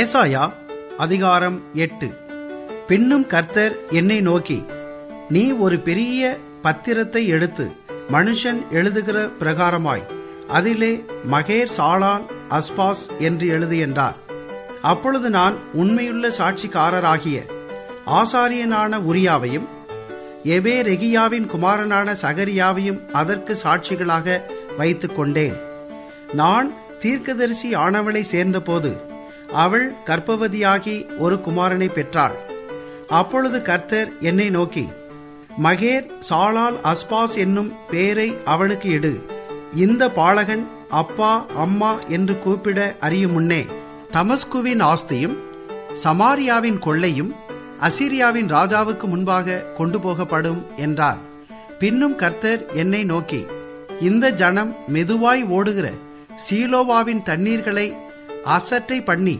ஏசாயா அதிகாரம் 8. பின்னும் கர்த்தர் என்னை நோக்கி, நீ ஒரு பெரிய பத்திரத்தை எடுத்து மனுஷன் எழுதுகிற பிரகாரமாய் அதிலே மகேர் சாலால் அஸ்பாஸ் என்று எழுது என்றார். அப்பொழுது நான் உண்மையுள்ள சாட்சிக்காரராகிய ஆசாரியனான உரியாவையும் எபேரெகியாவின் குமாரனான சகரியாவையும் அதற்கு சாட்சிகளாக வைத்துக் கொண்டேன். நான் தீர்க்கதரிசி ஆனவளை சேர்ந்தபோது அவள் கர்ப்பவதியாகி ஒரு குமாரனை பெற்றாள். அப்பொழுது கர்த்தர் என்னை நோக்கி, மகேர் சாலால் அஸ்பாஸ் என்னும் பேரை அவளுக்கு இடு. இந்த பாலகன் அப்பா அம்மா என்று கூப்பிட அறியும் முன்னே தமஸ்குவின் ஆஸ்தியும் சமாரியாவின் கொள்ளையும் அசீரியாவின் ராஜாவுக்கு முன்பாக கொண்டு போகப்படும் என்றார். பின்னும் கர்த்தர் என்னை நோக்கி, இந்த ஜனம் மெதுவாய் ஓடுகிற சீலோவாவின் தண்ணீர்களை அசட்டை பண்ணி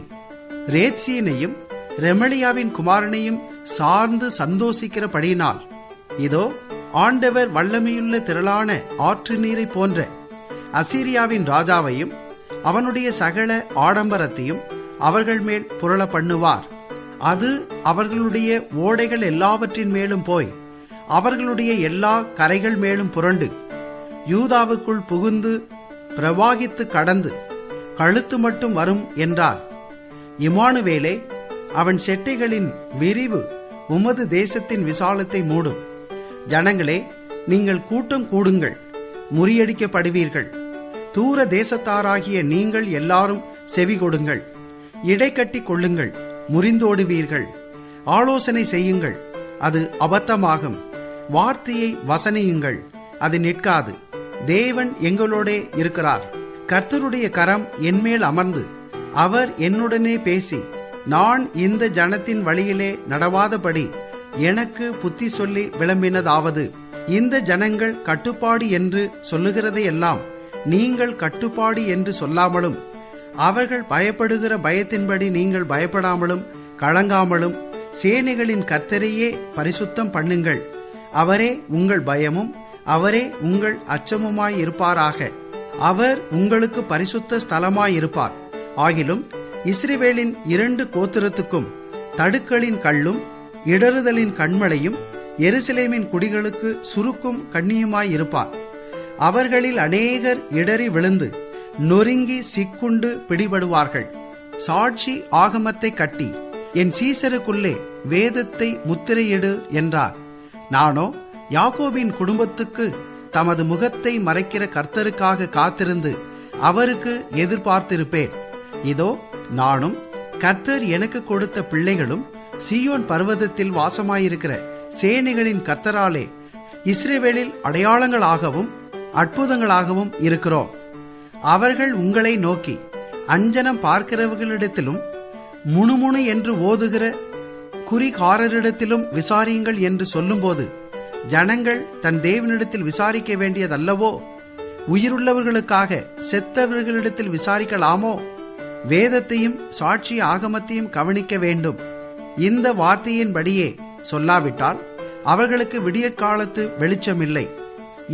ரேத்சீனையும் ரெமலியாவின் குமாரனையும் சார்ந்து சந்தோஷிக்கிறபடியினால், இதோ ஆண்டவர் வல்லமையுள்ள திரளான ஆற்று நீரை போன்ற அசீரியாவின் ராஜாவையும் அவனுடைய சகல ஆடம்பரத்தையும் அவர்கள் மேல் புரள பண்ணுவார். அது அவர்களுடைய ஓடைகள் எல்லாவற்றின் மேலும் போய் அவர்களுடைய எல்லா கரைகள் மேலும் புரண்டு யூதாவுக்குள் புகுந்து பிரவாகித்து கடந்து கழுத்து மட்டும் வரும் என்றார். இம்மானுவேலே, அவன் செட்டைகளின் விரிவு உமது தேசத்தின் விசாலத்தை மூடும். ஜனங்களே, நீங்கள் கூட்டம் கூடுங்கள், முறியடிக்கப்படுவீர்கள். தூர தேசத்தாராகிய நீங்கள் எல்லாரும் செவி கொடுங்கள். இடைக்கட்டி கொள்ளுங்கள், முறிந்தோடுவீர்கள். ஆலோசனை செய்யுங்கள், அது அபத்தமாகும். வார்த்தையை வசனியுங்கள், அது நிற்காது. தேவன் எங்களோடே இருக்கிறார். கர்த்தருடைய கரம் என்மேல் அமர்ந்து அவர் என்னுடனே பேசி, நான் இந்த ஜனத்தின் வழியிலே நடவாதபடி எனக்கு புத்தி சொல்லி விளம்பினதாவது, இந்த ஜனங்கள் கட்டுப்பாடு என்று சொல்லுகிறதையெல்லாம் நீங்கள் கட்டுப்பாடு என்று சொல்லாமலும், அவர்கள் பயப்படுகிற பயத்தின்படி நீங்கள் பயப்படாமலும் கலங்காமலும் சேனைகளின் கர்த்தரையே பரிசுத்தம் பண்ணுங்கள். அவரே உங்கள் பயமும் அவரே உங்கள் அச்சமுமாயிருப்பாராக. அவர் உங்களுக்கு பரிசுத்த ஸ்தலமாயிருப்பார். ஆகிலும் இஸ்ரவேலின் 2 கோத்திரத்துக்கும் தடுக்களின் கல்லும் இடறுதலின் கண்மலையும் எருசலேமின் குடிகளுக்கு சுருக்கும் கண்ணியுமாயிருப்பார். அவர்களில் அநேகர் இடறி விழுந்து நொறுங்கி சிக்குண்டு பிடிபடுவார்கள். சாட்சி ஆகமத்தை கட்டி என் சீசருக்குள்ளே வேதத்தை முத்திரையிடு என்றார். நானோ யாக்கோபின் குடும்பத்துக்கு தமது முகத்தை மறைக்கிற கர்த்தருக்காக காத்திருந்து அவருக்கு எதிர்பார்த்திருப்பேன். இதோ நானும் கர்த்தர் எனக்கு கொடுத்த பிள்ளைகளும் சீயோன் பர்வதத்தில் வாசமாயிருக்கிற சேனைகளின் கர்த்தராலே இஸ்ரவேலில் அடையாளங்களாகவும் அற்புதங்களாகவும் இருக்கிறோம். அவர்கள் உங்களை நோக்கி, அஞ்சனம் பார்க்கிறவர்களிடத்திலும் முணுமுணு என்று ஓதுகிற குறிகாரரிடத்திலும் விசாரியுங்கள் என்று சொல்லும்போது, ஜனங்கள் தன் தேவனிடத்தில் விசாரிக்க வேண்டியதல்லவோ? உயிருள்ளவர்களுக்காக செத்தவர்களிடத்தில் விசாரிக்கலாமோ? வேதத்தையும் சாட்சி ஆகமத்தையும் கவனிக்க வேண்டும். இந்த வார்த்தையின்படியே சொல்லாவிட்டால் அவர்களுக்கு விடியற்காலத்து வெளிச்சமில்லை.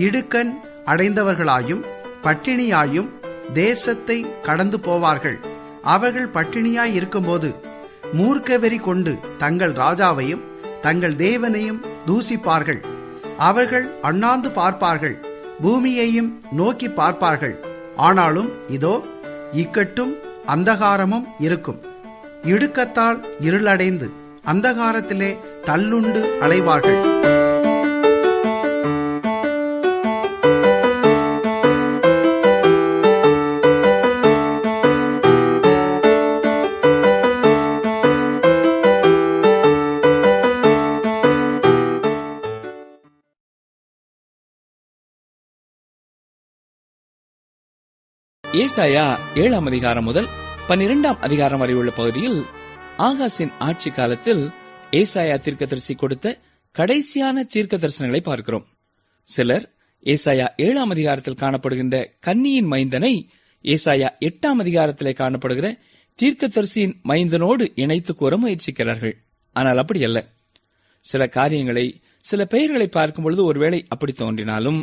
இடுக்கண் அடைந்தவர்களாயும் பட்டினியாயும் தேசத்தை கடந்து போவார்கள். அவர்கள் பட்டினியாய் இருக்கும்போது மூர்க்கவெறி கொண்டு தங்கள் ராஜாவையும் தங்கள் தேவனையும் தூசிப்பார்கள். அவர்கள் அண்ணாந்து பார்ப்பார்கள், பூமியையும் நோக்கி பார்ப்பார்கள். ஆனாலும் இதோ இக்கட்டும் அந்தகாரமும் இருக்கும். இடுக்கத்தால் இருளடைந்து அந்தகாரத்திலே தள்ளுண்டு அலைவார்கள். ஏசாயா 7ஆம் அதிகாரம் முதல் 12ஆம் அதிகாரம் வரை உள்ள பகுதியில் ஆகாசின் ஆட்சி காலத்தில் ஏசாயா தீர்க்கதரிசி கொடுத்த கடைசியான தீர்க்க தரிசனங்களை பார்க்கிறோம். சிலர் ஏசாயா 7ஆம் அதிகாரத்தில் காணப்படுகின்ற கன்னியின் மைந்தனை ஏசாயா 8ஆம் அதிகாரத்திலே காணப்படுகிற தீர்க்கதரிசியின் மைந்தனோடு இணைத்து கூற முயற்சிக்கிறார்கள். ஆனால் அப்படி அல்ல. சில காரியங்களை, சில பெயர்களை பார்க்கும் பொழுது ஒருவேளை அப்படி தோன்றினாலும்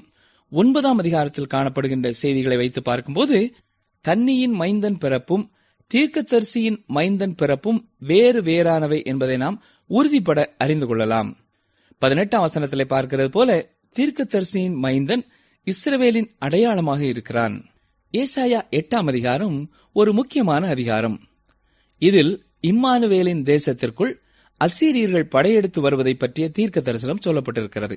9ஆம் அதிகாரத்தில் காணப்படுகின்ற செய்திகளை வைத்து பார்க்கும்போது கன்னியின் மைந்தன் பிறப்பும் தீர்க்கதரிசியின் மைந்தன் பிறப்பும் வேறு வேறானவை என்பதை நாம் உறுதிப்பட அறிந்து கொள்ளலாம். 18ஆம் வசனத்திலே பார்க்கிறது போல தீர்க்கதரிசியின் மைந்தன் இஸ்ரவேலின் அடையாளமாக இருக்கிறான். ஏசாயா 8ஆம் அதிகாரம் ஒரு முக்கியமான அதிகாரம். இதில் இம்மானுவேலின் தேசத்திற்குள் அசீரியர்கள் படையெடுத்து வருவதை பற்றிய தீர்க்க தரிசனம் சொல்லப்பட்டிருக்கிறது.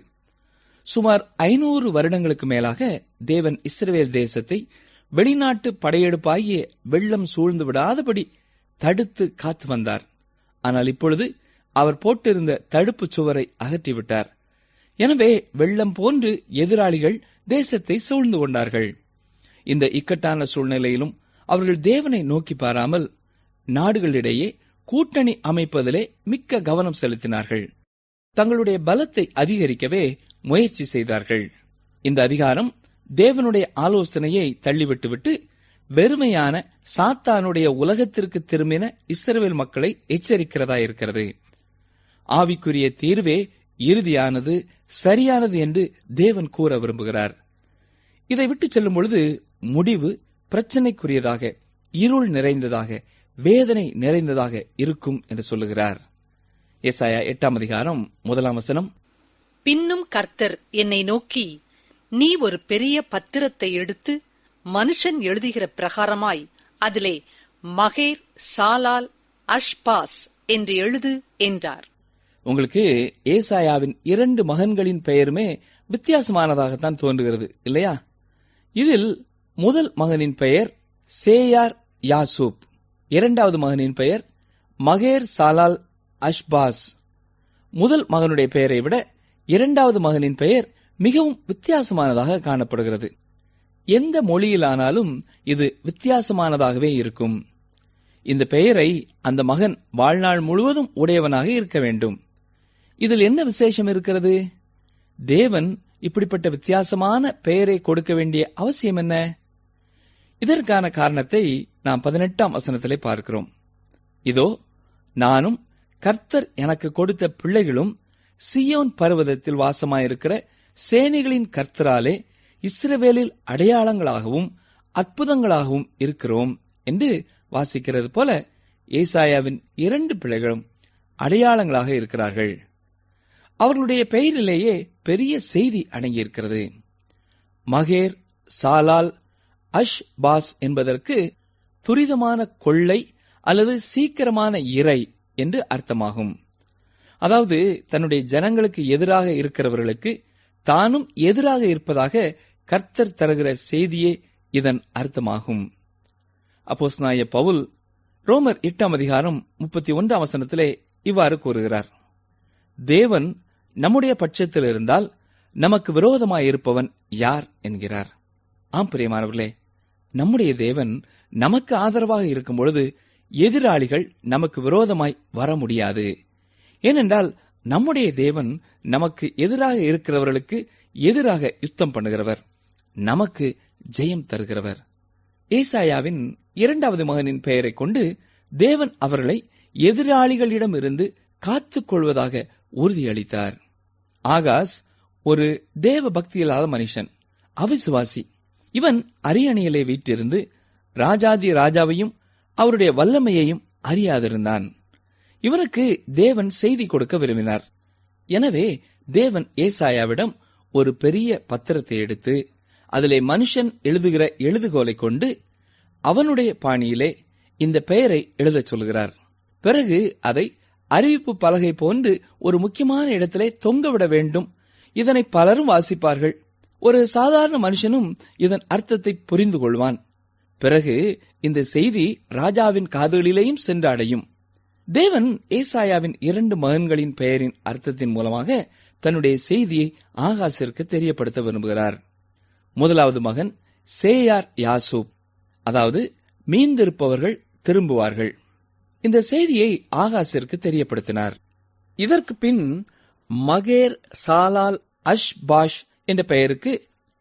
சுமார் 500 வருடங்களுக்கு மேலாக தேவன் இஸ்ரவேல் தேசத்தை வெளிநாட்டு படையெடுப்பாகிய வெள்ளம் சூழ்ந்து விடாதபடி தடுத்து காத்து வந்தார். ஆனால் இப்பொழுது அவர் போட்டிருந்த தடுப்பு சுவரை அகற்றிவிட்டார். எனவே வெள்ளம் போன்று எதிராளிகள் தேசத்தை சூழ்ந்து கொண்டார்கள். இந்த இக்கட்டான சூழ்நிலையிலும் அவர்கள் தேவனை நோக்கி பாராமல் நாடுகளிடையே கூட்டணி அமைப்பதிலே மிக்க கவனம் செலுத்தினார்கள். தங்களுடைய பலத்தை அதிகரிக்கவே முயற்சி செய்தார்கள். இந்த அதிகாரம் தேவனுடைய ஆலோசனையை தள்ளிவிட்டுவிட்டு வெறுமையான சாத்தானுடைய உலகத்திற்கு திரும்பின இஸ்ரவேல் மக்களை எச்சரிக்கிறதா இருக்கிறது. ஆவிக்குரிய தீர்வே இறுதியானது, சரியானது என்று தேவன் கூற விரும்புகிறார். இதை விட்டு செல்லும் பொழுது முடிவு பிரச்சனைக்குரியதாக, இருள் நிறைந்ததாக, வேதனை நிறைந்ததாக இருக்கும் என்று சொல்லுகிறார். ஏசாயா 8ஆம் அதிகாரம் 1ஆம் வசனம், பின்னும் கர்த்தர் என்னை நோக்கி, நீ ஒரு பெரிய பத்திரத்தை எடுத்து மனுஷன் எழுதுகிற பிரகாரமாய் அதிலே மகேர் சாலால் அஷ்பாஸ் என்று எழுது என்றார். உங்களுக்கு ஏசாயாவின் 2 மகன்களின் பெயருமே வித்தியாசமானதாகத்தான் தோன்றுகிறது இல்லையா? இதில் முதல் மகனின் பெயர் சேயார் யாசூப், 2வது மகனின் பெயர் மகேர் சாலால் அஷ்பாஸ். முதல் மகனுடைய பெயரை விட 2வது மகனின் பெயர் மிகவும் வித்தியாசமானதாக காணப்படுகிறது. எந்த மொழியிலானாலும் இது வித்தியாசமானதாகவே இருக்கும். இந்த பெயரை அந்த மகன் வாழ்நாள் முழுவதும் உடையவனாக இருக்க வேண்டும். இதில் என்ன விசேஷம் இருக்கிறது? தேவன் இப்படிப்பட்ட வித்தியாசமான பெயரை கொடுக்க வேண்டிய அவசியம் என்ன? இதற்கான காரணத்தை நாம் 18ஆம் வசனத்திலே பார்க்கிறோம். இதோ, நானும் கர்த்தர் எனக்கு கொடுத்த பிள்ளைகளும் சீயோன் பர்வதத்தில் வாசமாயிருக்கிற சேனைகளின் கர்த்தராலே இஸ்ரவேலில் அடையாளங்களாகவும் அற்புதங்களாகவும் இருக்கிறோம் என்று வாசிக்கிறது போல ஏசாயாவின் 2 பிள்ளைகளும் அடையாளங்களாக இருக்கிறார்கள். அவர்களுடைய பெயரிலேயே பெரிய செய்தி அடங்கியிருக்கிறது. மகேர் சாலால் அஷ்பாஸ் என்பதற்கு துரிதமான கொள்ளை அல்லது சீக்கிரமான இறை என்று அர்த்தமாகும். அதாவது தன்னுடைய ஜனங்களுக்கு எதிராக இருக்கிறவர்களுக்கு தானும் எதிராக இருப்பதாக கர்த்தர் தருகிற செய்தியே இதன் அர்த்தமாகும். அப்போஸ்தலனாகிய பவுல் ரோமர் 8ஆம் அதிகாரம் 31ஆம் வசனத்திலே இவ்வாறு கூறுகிறார், தேவன் நம்முடைய பட்சத்தில் இருந்தால் நமக்கு விரோதமாயிருப்பவன் யார் என்கிறார். ஆம் பிரியமானவர்களே, நம்முடைய தேவன் நமக்கு ஆதரவாக இருக்கும் பொழுது எதிராளிகள் நமக்கு விரோதமாய் வர முடியாது. ஏனென்றால் நம்முடைய தேவன் நமக்கு எதிராக இருக்கிறவர்களுக்கு எதிராக யுத்தம் பண்ணுகிறவர், நமக்கு ஜெயம் தருகிறவர். ஏசாயாவின் 2வது மகனின் பெயரை கொண்டு தேவன் அவர்களை எதிராளிகளிடமிருந்து காத்துக் கொள்வதாக உறுதியளித்தார். ஆகாஸ் ஒரு தேவ பக்தியில்லாத மனுஷன், அவிசுவாசி. இவன் அரியணையிலே வீற்றிருந்து ராஜாதி ராஜாவையும் அவருடைய வல்லமையையும் அறியாதிருந்தான். இவனுக்கு தேவன் செய்தி கொடுக்க விரும்பினார். எனவே தேவன் ஏசாயாவிடம் ஒரு பெரிய பத்திரத்தை எடுத்து அதிலே மனுஷன் எழுதுகிற எழுதுகோலை கொண்டு அவனுடைய பாணியிலே இந்த பெயரை எழுதச் சொல்கிறார். பிறகு அதை அறிவிப்பு பலகை போன்று ஒரு முக்கியமான இடத்திலே தொங்கவிட வேண்டும். இதனை பலரும் வாசிப்பார்கள். ஒரு சாதாரண மனுஷனும் இதன் அர்த்தத்தை புரிந்து கொள்வான். பிறகு இந்த செய்தி ராஜாவின் காதுகளிலேயும் சென்று அடையும். தேவன் ஏசாயாவின் 2 மகன்களின் பெயரின் அர்த்தத்தின் மூலமாக தன்னுடைய செய்தியை ஆகாசிற்கு தெரியப்படுத்த விரும்புகிறார். முதலாவது மகன் சேயார் யாசூப், அதாவது மீந்திருப்பவர்கள் திரும்புவார்கள். இந்த செய்தியை ஆகாசிற்கு தெரியப்படுத்தினார். இதற்கு பின் மகேர் சாலால் அஷ்பாஷ் என்ற பெயருக்கு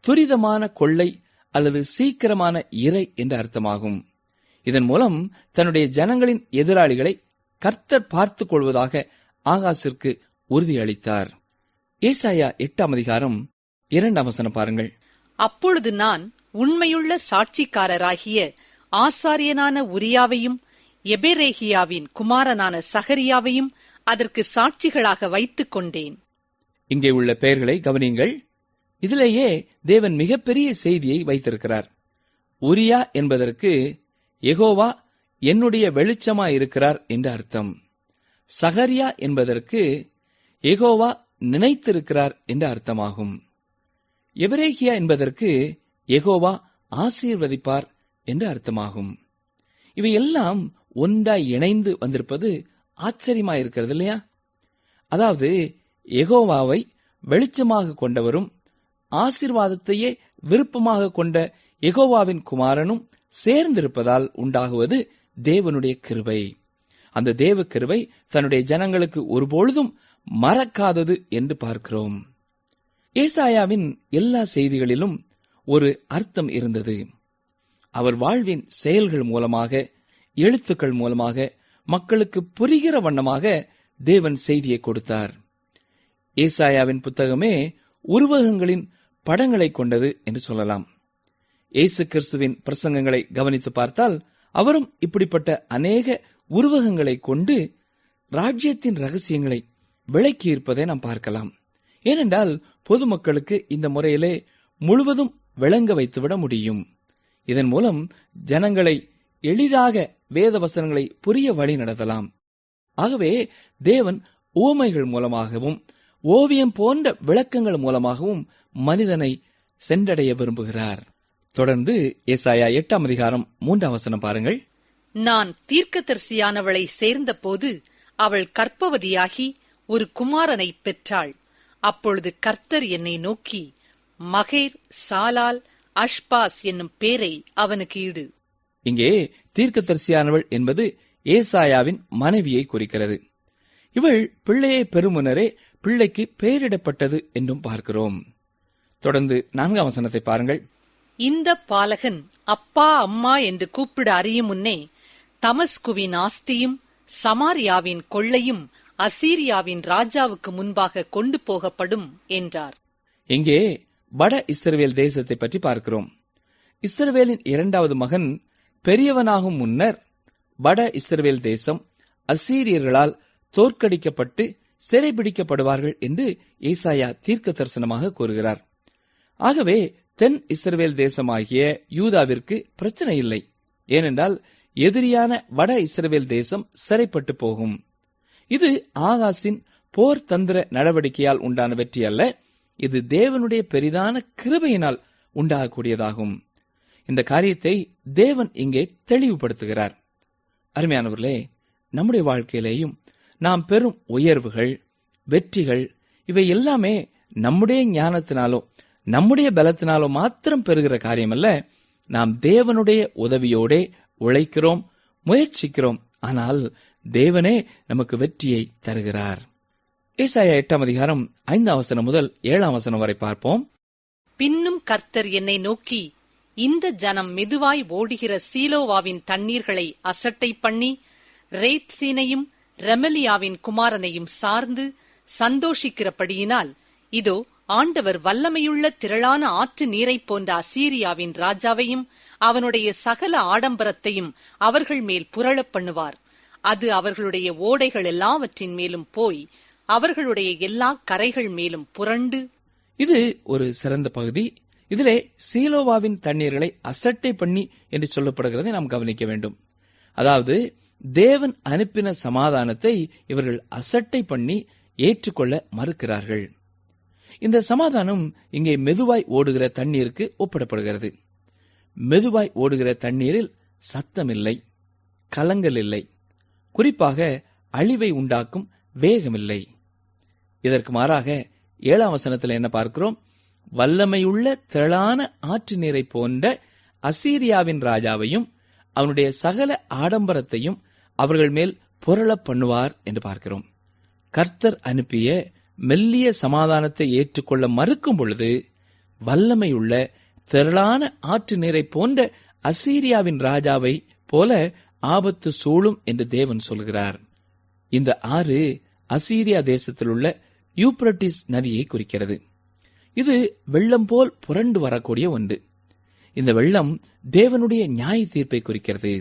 துரிதமான கொள்ளை அல்லது சீக்கிரமான இறை என்ற அர்த்தமாகும். இதன் மூலம் தன்னுடைய ஜனங்களின் எதிராளிகளை கர்த்தர் பார்த்துக் கொள்வதாக ஆகாசிற்கு உறுதியளித்தார். ஏசாயா 8ஆம் அதிகாரம் 2ஆம் வசனம் பாருங்கள். அப்பொழுது நான் உண்மையுள்ள சாட்சிக்காரராகிய ஆசாரியனான உரியாவையும் எபெரேகியாவின் குமாரனான சகரியாவையும் அதற்கு சாட்சிகளாக வைத்துக் கொண்டேன். இங்கே உள்ள பெயர்களை கவனியுங்கள். இதிலேயே தேவன் மிகப்பெரிய செய்தியை வைத்திருக்கிறார். உரியா என்பதற்கு யெகோவா என்னுடைய வெளிச்சமாயிருக்கிறார் என்று அர்த்தம். சகரியா என்பதற்கு யெகோவா நினைத்திருக்கிறார் என்று அர்த்தமாகும். எபெரேகியா என்பதற்கு யெகோவா ஆசீர்வதிப்பார் என்று அர்த்தமாகும். இவையெல்லாம் ஒன்றாய் இணைந்து வந்திருப்பது ஆச்சரியமாயிருக்கிறது இல்லையா? அதாவது யெகோவாவை வெளிச்சமாக கொண்டவரும் ஆசீர்வாதத்தையே விருப்பமாக கொண்ட யெகோவாவின் குமாரனும் சேர்ந்திருப்பதால் உண்டாகுவது தேவனுடைய கிருபை. அந்த தேவ கிருபை தன்னுடைய ஜனங்களுக்கு ஒருபொழுதும் மறக்காதது என்று பார்க்கிறோம். ஏசாயாவின் எல்லா செய்திகளிலும் ஒரு அர்த்தம் இருந்தது. அவர் வாழ்வின் செயல்கள் மூலமாக, எழுத்துக்கள் மூலமாக மக்களுக்கு புரிகிற வண்ணமாக தேவன் செய்தியை கொடுத்தார். ஏசாயாவின் புத்தகமே உருவகங்களின் படங்களை கொண்டது என்று சொல்லலாம். இயேசு கிறிஸ்துவின் பிரசங்கங்களை கவனித்து பார்த்தால் அவரும் இப்படிப்பட்ட அநேக உருவகங்களை கொண்டு ராஜ்யத்தின் ரகசியங்களை விளக்கியிருப்பதை நாம் பார்க்கலாம். ஏனென்றால் பொதுமக்களுக்கு இந்த முறையிலே முழுவதும் விளங்க வைத்துவிட முடியும். இதன் மூலம் ஜனங்களை எளிதாக வேத வசனங்களை புரிய வழி நடத்தலாம். ஆகவே தேவன் உவமைகள் மூலமாகவும் ஓவியம் போன்ற விளக்கங்கள் மூலமாகவும் மனிதனை சென்றடைய விரும்புகிறார். தொடர்ந்து ஏசாயா 8ஆம் அதிகாரம் 3ஆம் வசனம் பாருங்கள். நான் தீர்க்கதரிசியானவளை சேர்ந்தபோது அவள் கர்ப்பவதியாகி ஒரு குமாரனை பெற்றாள். அப்பொழுது கர்த்தர் என்னை நோக்கி, மகேர் சாலால் அஷ்பாஸ் என்னும் பேரை அவனுக்கு இடு. இங்கே தீர்க்கதரிசியானவள் என்பது ஏசாயாவின் மனைவியை குறிக்கிறது. இவள் பிள்ளையை பெறுமுனரே பிள்ளைக்கு பெயரிடப்பட்டது என்றும் பார்க்கிறோம். தொடர்ந்து 4ஆம் வசனத்தை பாருங்கள். இந்த பாலகன் அப்பா அம்மா என்று கூப்பிட அறியும் முன்னே தமஸ்குவின் ஆஸ்தியும் சமாரியாவின் கொள்ளையும் அசீரியாவின் ராஜாவுக்கு முன்பாக கொண்டு போகப்படும் என்றார். இங்கே வட இஸ்ரவேல் தேசத்தை பற்றி பார்க்கிறோம். இஸ்ரவேலின் 2வது மகன் பெரியவனாகும் முன்னர் வட இஸ்ரவேல் தேசம் அசீரியர்களால் தோற்கடிக்கப்பட்டு சிறைபிடிக்கப்படுவார்கள் என்று ஏசாயா தீர்க்க தரிசனமாக கூறுகிறார். ஆகவே தென் இஸ்ரவேல் தேசமாகிய யூதாவிற்கு பிரச்சனை இல்லை. ஏனென்றால் எதிரியான வட இஸ்ரவேல் தேசம் சிறைப்பட்டு போகும். இது ஆகாசின் போர் தந்திர நடவடிக்கையால் உண்டான வெற்றி அல்ல. இது தேவனுடைய பெரிதான கிருபையினால் உண்டாகக்கூடியதாகும். இந்த காரியத்தை தேவன் இங்கே தெளிவுபடுத்துகிறார். அருமையானவர்களே, நம்முடைய வாழ்க்கையிலேயும் நாம் பெறும் உயர்வுகள், வெற்றிகள் இவை எல்லாமே நம்முடைய ஞானத்தினாலோ நம்முடைய பலத்தினாலோ மாத்திரம் பெறுகிற காரியமல்ல. நாம் தேவனுடைய உதவியோடே உழைக்கிறோம், முயற்சிக்கிறோம். ஆனால் தேவனே நமக்கு வெற்றியை தருகிறார். ஏசாயா 8ஆம் அதிகாரம் 5ஆம் வசனம் முதல் 7ஆம் வசனம் வரை பார்ப்போம். பின்னும் கர்த்தர் என்னை நோக்கி, இந்த ஜனம் மெதுவாய் ஓடுகிற சீலோவாவின் தண்ணீர்களை அசட்டை பண்ணி ரேத்சீனையும் ரெமலியாவின் குமாரனையும் சார்ந்து சந்தோஷிக்கிறபடியினால், இதோ ஆண்டவர் வல்லமையுள்ள திரளான ஆற்று நீரைப் போன்ற அசீரியாவின் ராஜாவையும் அவனுடைய சகல ஆடம்பரத்தையும் அவர்கள் மேல் புரளப் பண்ணுவார். அது அவர்களுடைய ஓடைகள் எல்லாவற்றின் மேலும் போய் அவர்களுடைய எல்லா கரைகள் மேலும் புரண்டு. இது ஒரு சிறந்த பகுதி. இதிலே சீலோவாவின் தண்ணீர்களை அசட்டை பண்ணி என்று சொல்லப்படுகிறதை நாம் கவனிக்க வேண்டும். அதாவது தேவன் அனுப்பின சமாதானத்தை இவர்கள் அசட்டை பண்ணி ஏற்றுக்கொள்ள மறுக்கிறார்கள். இந்த சமாதானம் இங்கே மெதுவாய் ஓடுகிற தண்ணீருக்கு ஒப்பிடப்படுகிறது. மெதுவாய் ஓடுகிற தண்ணீரில் சத்தமில்லை, கலங்கல் இல்லை, குறிப்பாக அழிவை உண்டாக்கும் வேகமில்லை. இதற்கு மாறாக 7ஆம் வசனத்தில் என்ன பார்க்கிறோம்? வல்லமையுள்ள திரளான ஆற்று நீரை போன்ற அசீரியாவின் ராஜாவையும் அவனுடைய சகல ஆடம்பரத்தையும் அவர்கள் மேல் புரளப் பண்ணுவார் என்று பார்க்கிறோம். கர்த்தர் அனுப்பிய மெல்லிய சமாதானத்தை ஏற்றுக்கொள்ள மறுக்கும் பொழுது வல்லமையுள்ள திரளான ஆற்று நீரை போன்ற அசீரியாவின் ராஜாவை போல ஆபத்து சூழும் என்று தேவன் சொல்கிறார். இந்த ஆறு அசீரியா தேசத்தில் உள்ள யூப்ரட்டிஸ் நதியை குறிக்கிறது. இது வெள்ளம் போல் புரண்டு வரக்கூடிய ஒன்று. இந்த வெள்ளம் தேவனுடைய நியாய தீர்ப்பை குறிக்கிறது.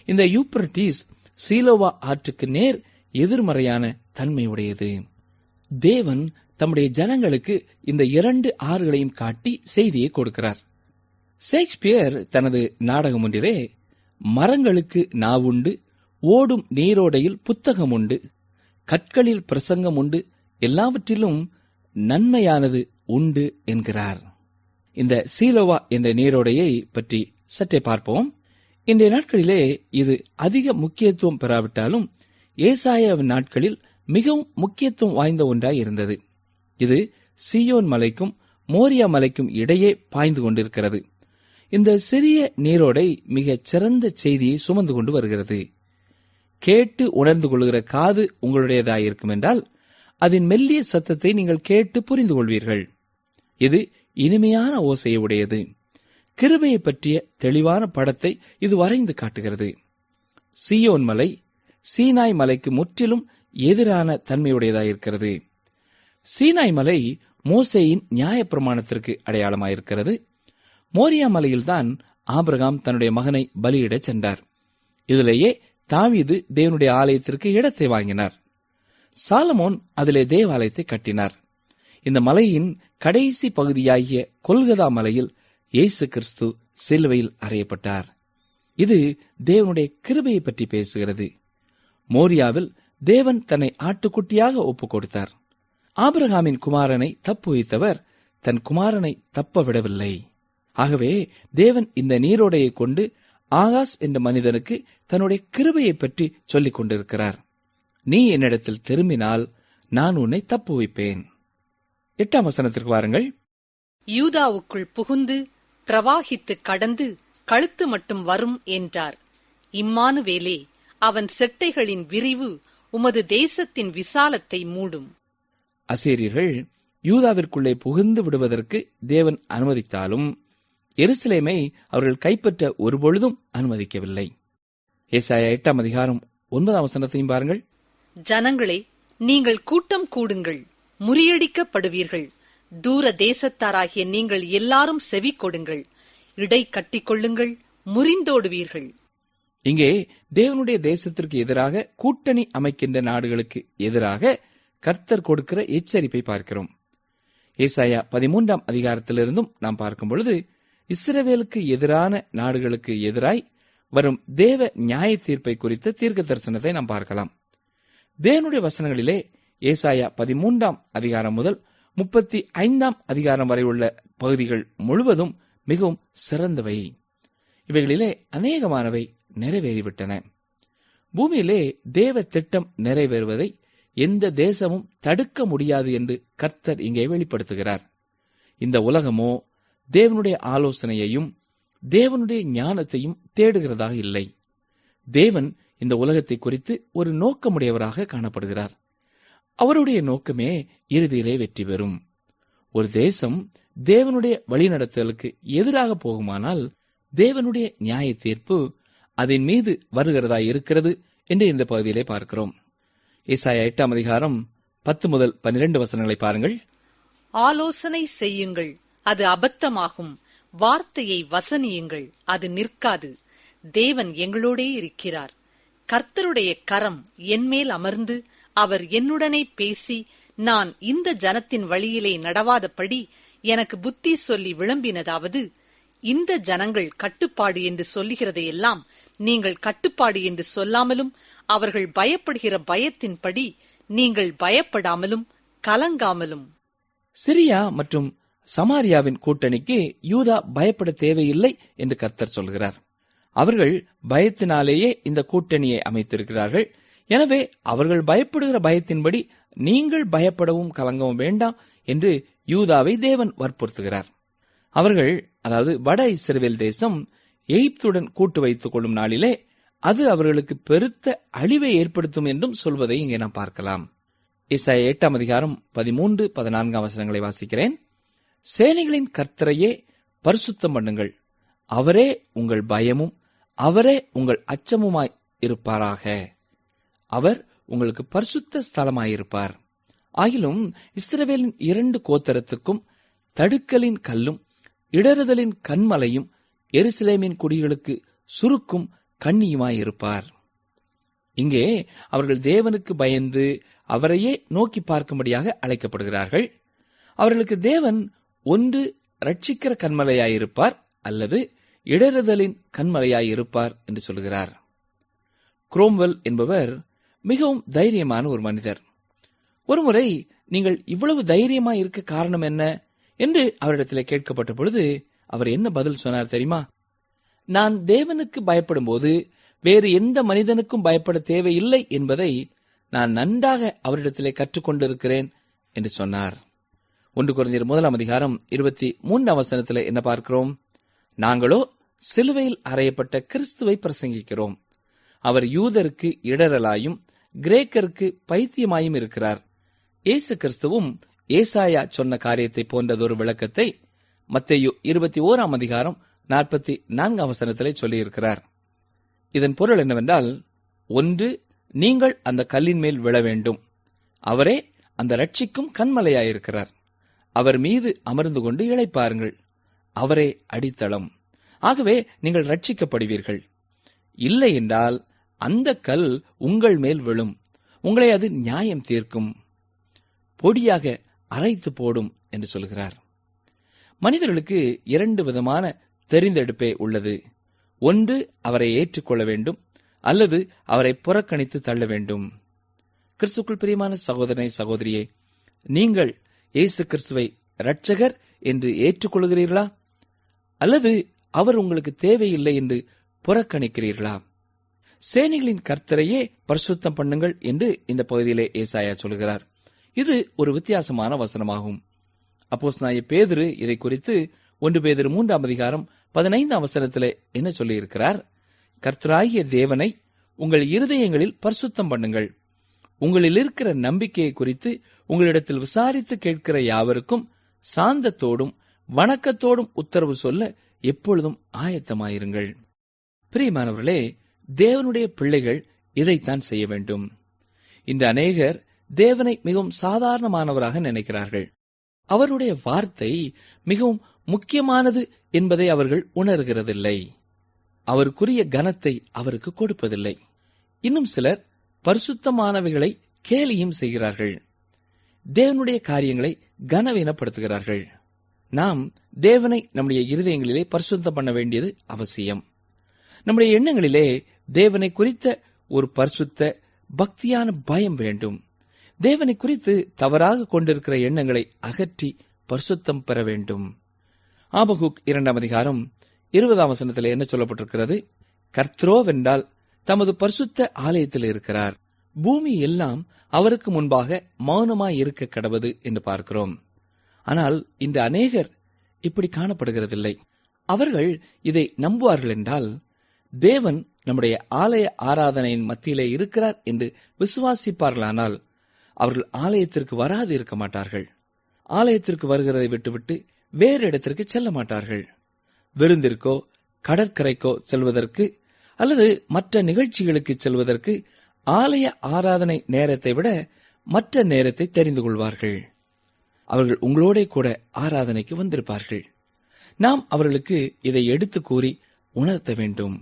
இந்த யூப்ரட்டிஸ் சீலோவா ஆற்றுக்கு நேர் எதிர்மறையான தன்மையுடையது. தேவன் தம்முடைய ஜனங்களுக்கு இந்த 2 ஆறுகளையும் காட்டி செய்தியை கொடுக்கிறார். ஷேக்ஸ்பியர் தனது நாடகம் ஒன்றிலே, மரங்களுக்கு நாவுண்டு, ஓடும் நீரோடையில் புத்தகம் உண்டு, கற்களில் பிரசங்கம் உண்டு, எல்லாவற்றிலும் நன்மையானது உண்டு என்கிறார். இந்த சீலோவா என்ற நீரோடையை பற்றி சற்றே பார்ப்போம். இன்றைய நாட்களிலே இது அதிக முக்கியத்துவம் பெறாவிட்டாலும் ஏசாயாவின் நாட்களில் மிகவும் முக்கியத்துவம் வாய்ந்த ஒன்றாய் இருந்தது. இது சீயோன் மலைக்கும் மோரியா மலைக்கும் இடையே பாய்ந்து கொண்டிருக்கிறது. இந்த சிறிய நீரோடை மிகச் சிறந்த செய்தியை சுமந்து கொண்டு வருகிறது. கேட்டு உணர்ந்து கொள்கிற காது உங்களுடையதாயிருக்கும் என்றால் அதன் மெல்லிய சத்தத்தை நீங்கள் கேட்டு புரிந்து கொள்வீர்கள். இது இனிமையான ஓசையை உடையது. கிருபையை பற்றிய தெளிவான படத்தை இது வரைந்து காட்டுகிறது. சீயோன் மலை சீனாய் மலைக்கு முற்றிலும் எதிரான தன்மையுடையதாயிருக்கிறது. சீனாய் மலை மோசேயின் நியாயப்பிரமாணத்திற்கு அடையாளமாயிருக்கிறது. மோரியா மலையில்தான் ஆபிரகாம் தன்னுடைய மகனை பலியிடச் சென்றார். இதிலேயே தாவீது தேவனுடைய ஆலயத்திற்கு இடத்தை வாங்கினார். சாலமோன் அதிலே தேவாலயத்தை கட்டினார். இந்த மலையின் கடைசி பகுதியாகிய கொல்கதா மலையில் இயேசு கிறிஸ்து சிலுவையில் அறையப்பட்டார். இது தேவனுடைய கிருபையை பற்றி பேசுகிறது. மோரியாவில் தேவன் தன்னை ஆட்டுக்குட்டியாக ஒப்புக் கொடுத்தார். ஆபிரகாமின் குமாரனை தப்புவித்தவர் தன் குமாரனை தப்ப விடவில்லை. ஆகவே தேவன் இந்த நீரோடையை கொண்டு ஆகாஸ் என்ற மனிதனுக்கு தன்னுடைய கிருபையை பற்றி சொல்லிக் கொண்டிருக்கிறார். நீ என்னிடத்தில் திரும்பினால் நான் உன்னை தப்புவிப்பேன். 8ஆம் வசனத்திற்கு வாருங்கள். யூதாவுக்குள் புகுந்து பிரவாகித்து கடந்து கழுத்து மட்டும் வரும் என்றார். இம்மானுவேலே, அவன் செட்டைகளின் விரிவு உமது தேசத்தின் விசாலத்தை மூடும். அசீரியர்கள் யூதாவிற்குள்ளே புகுந்து விடுவதற்கு தேவன் அனுமதித்தாலும் எருசலேமை அவர்கள் கைப்பற்ற ஒருபொழுதும் அனுமதிக்கவில்லை. ஏசாயா 8ஆம் அதிகாரம் 9ஆம் வசனத்தையும் பாருங்கள். ஜனங்களே, நீங்கள் கூட்டம் கூடுங்கள், முறியடிக்கப்படுவீர்கள். தூர தேசத்தாராகிய நீங்கள் எல்லாரும் செவி கொடுங்கள், இடை கட்டிக்கொள்ளுங்கள், முறிந்தோடுவீர்கள். இங்கே தேவனுடைய தேசத்திற்கு எதிராக கூட்டணி அமைக்கின்ற நாடுகளுக்கு எதிராக கர்த்தர் கொடுக்கிற எச்சரிப்பை பார்க்கிறோம். ஏசாயா 13ஆம் அதிகாரத்திலிருந்தும் நாம் பார்க்கும் பொழுது இஸ்ரவேலுக்கு எதிரான நாடுகளுக்கு எதிராய் வரும் தேவ நியாய தீர்ப்பை குறித்த தீர்க்க தரிசனத்தை நாம் பார்க்கலாம். தேவனுடைய வசனங்களிலே ஏசாயா 13ஆம் அதிகாரம் முதல் 35ஆம் அதிகாரம் வரை உள்ள பகுதிகள் முழுவதும் மிகவும் சிறந்தவை. இவைகளிலே அநேகமானவை நிறைவேறிவிட்டன. பூமியிலே தேவ திட்டம் நிறைவேறுவதை எந்த தேசமும் தடுக்க முடியாது என்று கர்த்தர் இங்கே வெளிப்படுத்துகிறார். இந்த உலகமோ தேவனுடைய ஆலோசனையையும் தேவனுடைய ஞானத்தையும் தேடுகிறதாக இல்லை. தேவன் இந்த உலகத்தை குறித்து ஒரு நோக்கமுடையவராக காணப்படுகிறார். அவருடைய நோக்கமே இறுதியிலே வெற்றி பெறும். ஒரு தேசம் தேவனுடைய வழிநடத்தலுக்கு எதிராக போகுமானால் தேவனுடைய நியாய தீர்ப்பு அதன் மீது வருகிறதா இருக்கிறது என்று இந்த பகுதியிலே பார்க்கிறோம். ஏசாயா 8ஆம் அதிகாரம் 10 முதல் 12 வசனங்களை பாருங்கள். ஆலோசனை செய்யுங்கள், அது அபத்தமாகும். வார்த்தையை வசனியுங்கள், அது நிற்காது. தேவன் எங்களோடே இருக்கிறார். கர்த்தருடைய கரம் என்மேல் அமர்ந்து அவர் என்னுடனே பேசி, நான் இந்த ஜனத்தின் வழியிலே நடவாதபடி எனக்கு புத்தி சொல்லி விளம்பினதாவது, இந்த ஜனங்கள் கட்டுப்பாடு என்று சொல்லுகிறதையெல்லாம் நீங்கள் கட்டுப்பாடு என்று சொல்லாமலும், அவர்கள் பயப்படுகிற பயத்தின்படி நீங்கள் பயப்படாமலும் கலங்காமலும். சிரியா மற்றும் சமாரியாவின் கூட்டணிக்கு யூதா பயப்பட தேவையில்லை என்று கர்த்தர் சொல்கிறார். அவர்கள் பயத்தினாலேயே இந்த கூட்டணியை அமைத்திருக்கிறார்கள். எனவே அவர்கள் பயப்படுகிற பயத்தின்படி நீங்கள் பயப்படவும் கலங்கவும் வேண்டாம் என்று யூதாவை தேவன் வற்புறுத்துகிறார். அவர்கள், அதாவது வட இஸ்ரவேல் தேசம் எகிப்துடன் கூட்டு வைத்துக் கொள்ளும் நாளிலே அது அவர்களுக்கு பெருத்த அழிவை ஏற்படுத்தும் என்றும் சொல்வதை இங்கே நாம் பார்க்கலாம். ஏசாயா 8ஆம் அதிகாரம் 13, 14 வசனங்களை வாசிக்கிறேன். சேனைகளின் கர்த்தரையே பரிசுத்தம் பண்ணுங்கள், அவரே உங்கள் பயமும் அவரே உங்கள் அச்சமுமாய் இருப்பாராக. அவர் உங்களுக்கு பரிசுத்த ஸ்தலமாயிருப்பார். ஆகிலும் இஸ்ரவேலின் 2 கோத்திரத்துக்கும் தடுக்கலின் கல்லும் இடறுதலின் கண்மலையும் எருசலேமின் குடிகளுக்கு சுருக்கும் கண்ணியுமாயிருப்பார். இங்கே அவர்கள் தேவனுக்கு பயந்து அவரையே நோக்கி பார்க்கும்படியாக அழைக்கப்படுகிறார்கள். அவர்களுக்கு தேவன் ஒன்று ரட்சிக்கிற கன்மலையாயிருப்பார் அல்லது இடறுதலின் கன்மலையாயிருப்பார் என்று சொல்கிறார். குரோம்வெல் என்பவர் மிகவும் தைரியமான ஒரு மனிதர். ஒருமுறை நீங்கள் இவ்வளவு தைரியமாய் இருக்க காரணம் என்ன என்று அவரிடத்தில் கேட்கப்பட்ட பொழுது அவர் என்ன பதில் சொன்னார் தெரியுமா? நான் தேவனுக்கு பயப்படும் போது வேறு எந்த மனிதனுக்கும் பயப்பட தேவையில்லை என்பதை நான் நன்றாக அவரிடத்திலே கற்றுக்கொண்டிருக்கிறேன் என்று சொன்னார். 1 கொரிந்தியர் 1:23 என்ன பார்க்கிறோம்? நாங்களோ சிலுவையில் அறையப்பட்ட கிறிஸ்துவை பிரசங்கிக்கிறோம். அவர் யூதருக்கு இடரலாயும் கிரேக்கருக்கு பைத்தியமாயும் இருக்கிறார். இயேசு கிறிஸ்துவும் ஏசாயா சொன்ன காரியத்தை போன்றதொரு விளக்கத்தை மத்தேயு 21:44 சொல்லியிருக்கிறார். இதன் பொருள் என்னவென்றால், ஒன்று, நீங்கள் அந்த கல்லின் மேல் விழ வேண்டும். அவரே அந்த ரட்சிக்கும் கன்மலையாயிருக்கிறார். அவர் மீது அமர்ந்து கொண்டு இளைப்பாருங்கள். அவரே அடித்தளம். ஆகவே நீங்கள் ரட்சிக்கப்படுவீர்கள். இல்லை என்றால் அந்த கல் உங்கள் மேல் விழும். உங்களை அது நியாயம் தீர்க்கும், பொடியாக அரைத்து போடும் என்று சொல்கிறார். மனிதர்களுக்கு 2 விதமான தெரிந்தெடுப்பே உள்ளது. ஒன்று, அவரை ஏற்றுக்கொள்ள வேண்டும், அல்லது அவரை புறக்கணித்து தள்ள வேண்டும். கிறிஸ்துக்குள் பிரியமான சகோதரனை, சகோதரியே, நீங்கள் இயேசு கிறிஸ்துவை இரட்சகர் என்று ஏற்றுக்கொள்கிறீர்களா, அல்லது அவர் உங்களுக்கு தேவையில்லை என்று புறக்கணிக்கிறீர்களா? சேனைகளின் கர்த்தரையே பரிசுத்தம் பண்ணுங்கள் என்று இந்த பகுதியிலே ஏசாயா சொல்கிறார். இது ஒரு வித்தியாசமான வசனமாகும். அப்போஸ்தலனாகிய பேதுரு இதை குறித்து 1 பேதுரு 3:15 என்ன சொல்லியிருக்கிறார்? கர்த்தராகிய தேவனை உங்கள் இருதயங்களில் பரிசுத்தம் பண்ணுங்கள். உங்களில் இருக்கிற நம்பிக்கையை குறித்து உங்களிடத்தில் விசாரித்து கேட்கிற யாவருக்கும் சாந்தத்தோடும் வணக்கத்தோடும் உத்தரவு சொல்ல எப்பொழுதும் ஆயத்தமாயிருங்கள். பிரியமானவர்களே, தேவனுடைய பிள்ளைகள் இதைத்தான் செய்ய வேண்டும். இன்று அநேகர் தேவனை மிகவும் சாதாரணமானவராக நினைக்கிறார்கள். அவருடைய வார்த்தை மிகவும் முக்கியமானது என்பதை அவர்கள் உணர்கிறதில்லை. அவருக்குரிய கனத்தை அவருக்கு கொடுப்பதில்லை. இன்னும் சிலர் பரிசுத்தமானவைகளை கேலியும் செய்கிறார்கள். தேவனுடைய காரியங்களை கனவீனப்படுத்துகிறார்கள். நாம் தேவனை நம்முடைய இருதயங்களிலே பரிசுத்தம் பண்ண வேண்டியது அவசியம். நம்முடைய எண்ணங்களிலே தேவனை குறித்த ஒரு பரிசுத்த பக்தியான பயம் வேண்டும். தேவனை குறித்து தவறாக கொண்டிருக்கிற எண்ணங்களை அகற்றி பரிசுத்தம் பெற வேண்டும். ஆபகுக் 2:20 என்ன சொல்லப்பட்டிருக்கிறது? கர்த்தரோவென்றால் தமது பரிசுத்த ஆலயத்தில் இருக்கிறார். பூமி எல்லாம் அவருக்கு முன்பாக மௌனமாய் இருக்க கடவது என்று பார்க்கிறோம். ஆனால் இந்த அநேகர் இப்படி காணப்படுகிறதில்லை. அவர்கள் இதை நம்புவார்கள் என்றால், தேவன் நம்முடைய ஆலய ஆராதனையின் மத்தியிலே இருக்கிறார் என்று விசுவாசிப்பார்களானால் அவர்கள் ஆலயத்திற்கு வராது இருக்க மாட்டார்கள். ஆலயத்திற்கு வருகிறதை விட்டுவிட்டு வேறு இடத்திற்கு செல்ல மாட்டார்கள். விருந்திற்கோ கடற்கரைக்கோ செல்வதற்கு அல்லது மற்ற நிகழ்ச்சிகளுக்கு செல்வதற்கு ஆலய ஆராதனை நேரத்தை விட மற்ற நேரத்தை தெரிந்து கொள்வார்கள். அவர்கள் உங்களோட கூட ஆராதனைக்கு வந்திருப்பார்கள். நாம் அவர்களுக்கு இதை எடுத்து கூறி உணர்த்த வேண்டும்.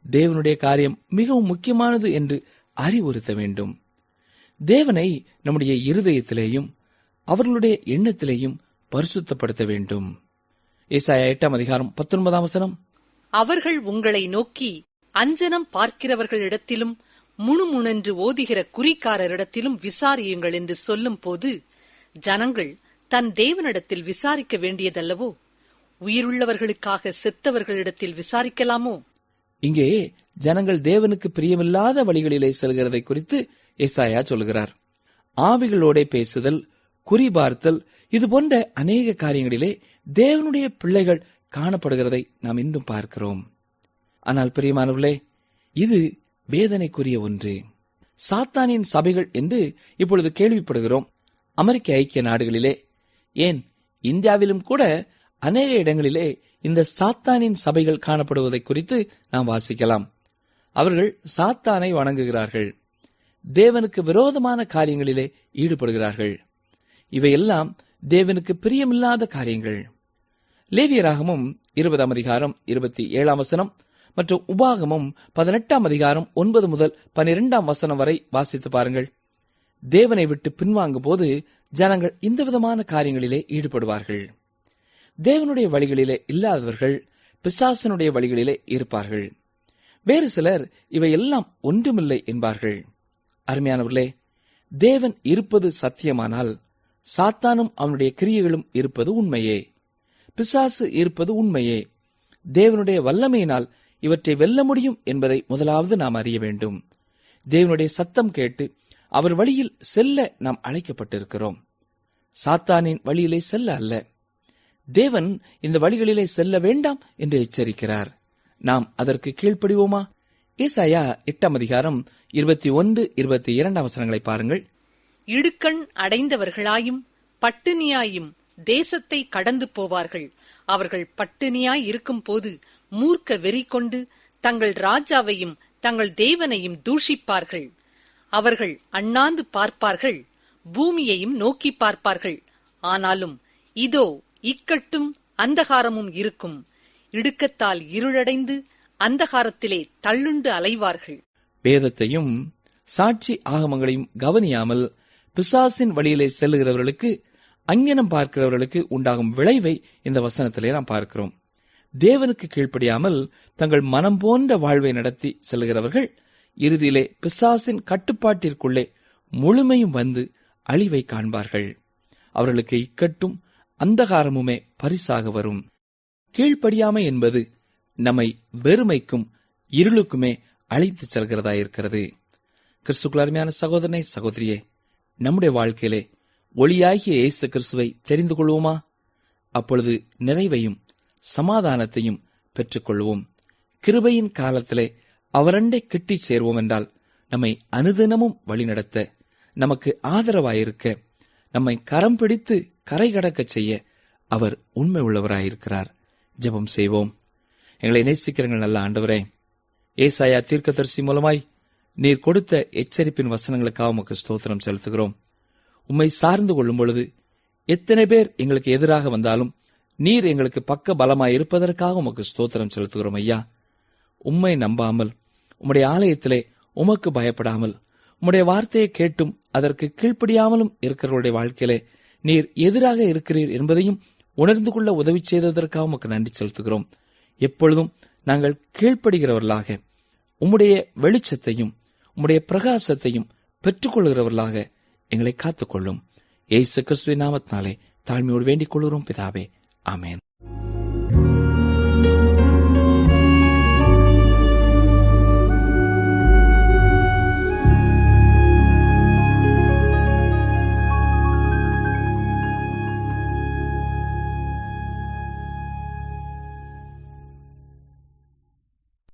தேவனுடைய காரியம் மிகவும் முக்கியமானது என்று அறிவுறுத்த வேண்டும். தேவனை நம்முடைய இருதயத்திலேயும் அவர்களுடைய எண்ணத்திலேயும் பரிசுத்தப்படுத்த வேண்டும். ஏசாயா 8:19 அவர்கள் உங்களை நோக்கி அஞ்சனம் பார்க்கிறவர்களிடத்திலும் முணுமுணென்று ஓதுகிற குறிக்காரரிடத்திலும் விசாரியுங்கள் என்று சொல்லும் போது, ஜனங்கள் தன் தேவனிடத்தில் விசாரிக்க வேண்டியதல்லவோ? உயிருள்ளவர்களுக்காக செத்தவர்களிடத்தில் விசாரிக்கலாமோ? இங்கே ஜனங்கள் தேவனுக்கு பிரியமில்லாத வழிகளிலே செல்கிறதை குறித்து ஏசாயா சொல்கிறார். ஆவிகளோட பேசுதல், குறிபார்த்தல், இது போன்ற அநேக காரியங்களிலே தேவனுடைய பிள்ளைகள் காணப்படுகிறதை நாம் இன்னும் பார்க்கிறோம். ஆனால் பிரியமானவர்களே, இது வேதனைக்குரிய ஒன்று. சாத்தானின் சபைகள் என்று இப்பொழுது கேள்விப்படுகிறோம். அமெரிக்க ஐக்கிய நாடுகளிலே, ஏன் இந்தியாவிலும் கூட அநேக இடங்களிலே இந்த சாத்தானின் சபைகள் காணப்படுவதை குறித்து நாம் வாசிக்கலாம். அவர்கள் சாத்தானை வணங்குகிறார்கள். தேவனுக்கு விரோதமான காரியங்களிலே ஈடுபடுகிறார்கள். இவையெல்லாம் தேவனுக்கு பிரியமில்லாத காரியங்கள். லேவியராகமம் 20 அதிகாரம் 27 வசனம் மற்றும் உபாகமம் 18 அதிகாரம் 9 முதல் 12 வசனம் வரை வாசித்து பாருங்கள். தேவனை விட்டு பின்வாங்கும் போது ஜனங்கள் இந்த விதமான காரியங்களிலே ஈடுபடுவார்கள். தேவனுடைய வழிகளிலே இல்லாதவர்கள் பிசாசனுடைய வழிகளிலே இருப்பார்கள். வேறு சிலர் இவையெல்லாம் ஒன்றுமில்லை என்பார்கள். அருமையானவர்களே, தேவன் இருப்பது சத்தியமானால் சாத்தானும் அவனுடைய கிரியைகளும் இருப்பது உண்மையே. பிசாசு இருப்பது உண்மையே. தேவனுடைய வல்லமையினால் இவற்றை வெல்ல முடியும் என்பதை முதலாவது நாம் அறிய வேண்டும். தேவனுடைய சத்தம் கேட்டு அவர் வழியில் செல்ல நாம் அழைக்கப்பட்டிருக்கிறோம். சாத்தானின் வழியிலே செல்ல அல்ல. தேவன் இந்த வழிகளிலே செல்ல வேண்டாம் என்று எச்சரிக்கிறார். நாம் அதற்கு கீழ்ப்படிவோமா? ஏசாயா 8 அதிகாரம் 21, 22 வசனங்களை பாருங்கள். இடுக்கண் அடைந்தவர்களாயும் பட்டினியாயும் தேசத்தை கடந்து போவார்கள். அவர்கள் பட்டினியாய் இருக்கும் போது மூர்க்க வெறி கொண்டு தங்கள் ராஜாவையும் தங்கள் தேவனையும் தூஷிப்பார்கள். அவர்கள் அண்ணாந்து பார்ப்பார்கள், பூமியையும் நோக்கி பார்ப்பார்கள். ஆனாலும் இதோ இக்கட்டும் அந்தகாரமும் இருக்கும். இடுக்கத்தால் இருளடைந்து அந்தகாரத்திலே தள்ளுண்டு அலைவார்கள். வேதத்தையும் சாட்சி ஆகமங்களையும் கவனியாமல் பிசாசின் வழியிலே செல்லுகிறவர்களுக்கு, அஞ்ஞனம் பார்க்கிறவர்களுக்கு உண்டாகும் விளைவை இந்த வசனத்திலே நாம் பார்க்கிறோம். தேவனுக்கு கீழ்ப்படியாமல் தங்கள் மனம் போன்ற வாழ்வை நடத்தி செல்கிறவர்கள் இறுதியிலே பிசாசின் கட்டுப்பாட்டிற்குள்ளே முழுமையும் வந்து அழிவை காண்பார்கள். அவர்களுக்கு இக்கட்டும் அந்தகாரமுமே பரிசாக வரும். கீழ்ப்படியாமை என்பது நம்மை வெறுமைக்கும் இருளுக்குமே அழைத்துச் செல்கிறதாயிருக்கிறது. கிறிஸ்துக்குள் அருமையான சகோதரனே, சகோதரியே, நம்முடைய வாழ்க்கையிலே ஒளியாகிய இயேசு கிறிஸ்துவை தெரிந்து கொள்வோமா? அப்பொழுது நிறைவையும் சமாதானத்தையும் பெற்றுக்கொள்வோம். கிருபையின் காலத்திலே அவரண்டை கிட்டிச் சேர்வோம் என்றால் நம்மை அனுதினமும் வழிநடத்த, நமக்கு ஆதரவாயிருக்க, நம்மை கரம் பிடித்து கரை கடக்கச் செய்ய அவர் உண்மை உள்ளவராயிருக்கிறார். ஜெபம் செய்வோம். எங்களை நேசிக்கிறங்கள் நல்ல ஆண்டவரே, ஏசாயா தீர்க்கதரிசி மூலமாய் நீர் கொடுத்த எச்சரிப்பின் வசனங்களுக்காக உமக்கு ஸ்தோத்திரம் செலுத்துகிறோம். உம்மை சார்ந்து கொள்ளும் பொழுது எத்தனை பேர் எங்களுக்கு எதிராக வந்தாலும் நீர் எங்களுக்கு பக்க பலமாயிருப்பதற்காக உமக்கு ஸ்தோத்திரம் செலுத்துகிறோம். ஐயா, உம்மை நம்பாமல், உம்முடைய ஆலயத்திலே உமக்கு பயப்படாமல், உம்முடைய வார்த்தையை கேட்டும் அதற்கு கீழ்ப்படியாமலும் இருக்கிறவருடைய வாழ்க்கையிலே நீர் எதிராக இருக்கிறீர் என்பதையும் உணர்ந்து கொள்ள உதவி செய்ததற்காக உமக்கு நன்றி செலுத்துகிறோம். எப்பொழுதும் நாங்கள் கீழ்ப்படுகிறவர்களாக, உம்முடைய வெளிச்சத்தையும் உம்முடைய பிரகாசத்தையும் பெற்றுக்கொள்கிறவர்களாக எங்களை காத்துக்கொள்ளும். இயேசு கிறிஸ்துவின் நாமத்தினாலே தாழ்மையோடு வேண்டிக் கொள்கிறோம் பிதாவே. ஆமென்.